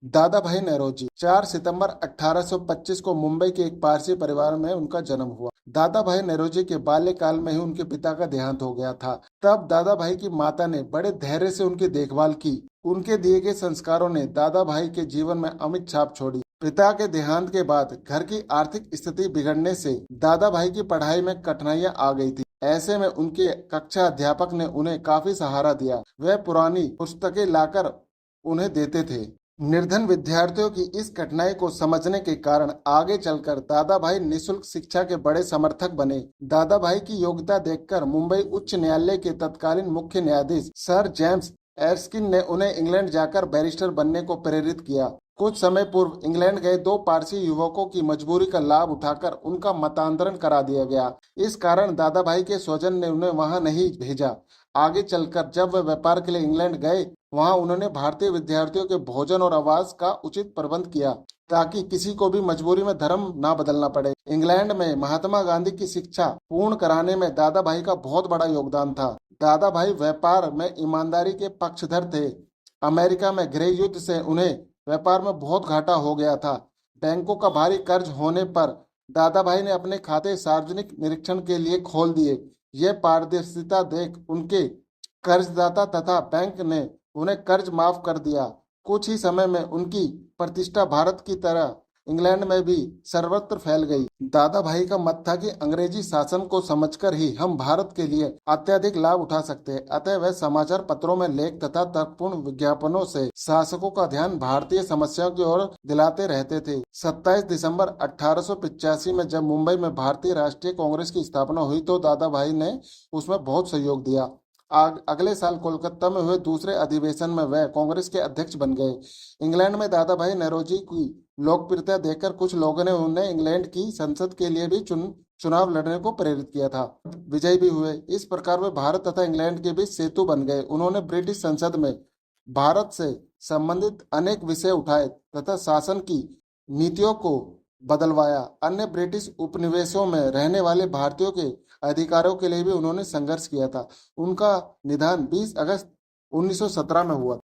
दादा भाई नौरोजी 4 सितंबर 1825 को मुंबई के एक पारसी परिवार में उनका जन्म हुआ। दादा भाई नौरोजी के बाल्यकाल में ही उनके पिता का देहांत हो गया था। तब दादा भाई की माता ने बड़े धैर्य से उनकी देखभाल की। उनके दिए गए संस्कारों ने दादा भाई के जीवन में अमिट छाप छोड़ी। पिता के देहांत के बाद घर की आर्थिक स्थिति बिगड़ने से दादा भाई की पढ़ाई में कठिनाइयां आ गई थी। ऐसे में उनके कक्षा अध्यापक ने उन्हें काफी सहारा दिया। वह पुरानी पुस्तकें लाकर उन्हें देते थे। निर्धन विद्यार्थियों की इस कठिनाई को समझने के कारण आगे चलकर दादा भाई निशुल्क शिक्षा के बड़े समर्थक बने। दादा भाई की योग्यता देखकर मुंबई उच्च न्यायालय के तत्कालीन मुख्य न्यायाधीश सर जेम्स एर्स्किन ने उन्हें इंग्लैंड जाकर बैरिस्टर बनने को प्रेरित किया। कुछ समय पूर्व इंग्लैंड गए दो पारसी युवकों की मजबूरी का लाभ उठाकर उनका मतांतरण करा दिया गया। इस कारण दादा भाई के स्वजन ने उन्हें वहां नहीं भेजा। आगे चलकर जब वे व्यापार के लिए इंग्लैंड गए, वहां उन्होंने भारतीय विद्यार्थियों के भोजन और आवास का उचित प्रबंध किया ताकि किसी को भी मजबूरी में धर्म ना बदलना पड़े। इंग्लैंड में महात्मा गांधी की शिक्षा पूर्ण कराने में दादा भाई का बहुत बड़ा योगदान था। दादा भाई व्यापार में ईमानदारी के पक्षधर थे। अमेरिका में गृह युद्ध से उन्हें व्यापार में बहुत घाटा हो गया था। बैंकों का भारी कर्ज होने पर दादा भाई ने अपने खाते सार्वजनिक निरीक्षण के लिए खोल दिए। यह पारदर्शिता देख उनके कर्जदाता तथा बैंक ने उन्हें कर्ज माफ कर दिया। कुछ ही समय में उनकी प्रतिष्ठा भारत की तरह इंग्लैंड में भी सर्वत्र फैल गई। दादा भाई का मत था कि अंग्रेजी शासन को समझकर ही हम भारत के लिए अत्यधिक लाभ उठा सकते हैं। अतः वह समाचार पत्रों में लेख तथा तर्कपूर्ण विज्ञापनों से शासकों का ध्यान भारतीय समस्याओं की ओर दिलाते रहते थे। 27 दिसंबर 1885 में जब मुंबई में भारतीय राष्ट्रीय कांग्रेस की स्थापना हुई तो दादा भाई ने उसमें बहुत सहयोग दिया। अगले साल कोलकाता में हुए दूसरे अधिवेशन में वह कांग्रेस के अध्यक्ष बन गए। इंग्लैंड में दादा भाई नौरोजी की लोकप्रियता देखकर कुछ लोगों ने उन्हें इंग्लैंड की संसद के लिए भी चुनाव लड़ने को प्रेरित किया था। विजयी भी हुए। इस प्रकार वे भारत तथा इंग्लैंड के बीच सेतु बन गए। उन्होंने ब्रिटिश संसद में भारत से संबंधित अनेक विषय उठाए तथा शासन की नीतियों को बदलवाया। अन्य ब्रिटिश उपनिवेशों में रहने वाले भारतीयों के अधिकारों के लिए भी उन्होंने संघर्ष किया था। उनका निधन 20 अगस्त 1917 में हुआ।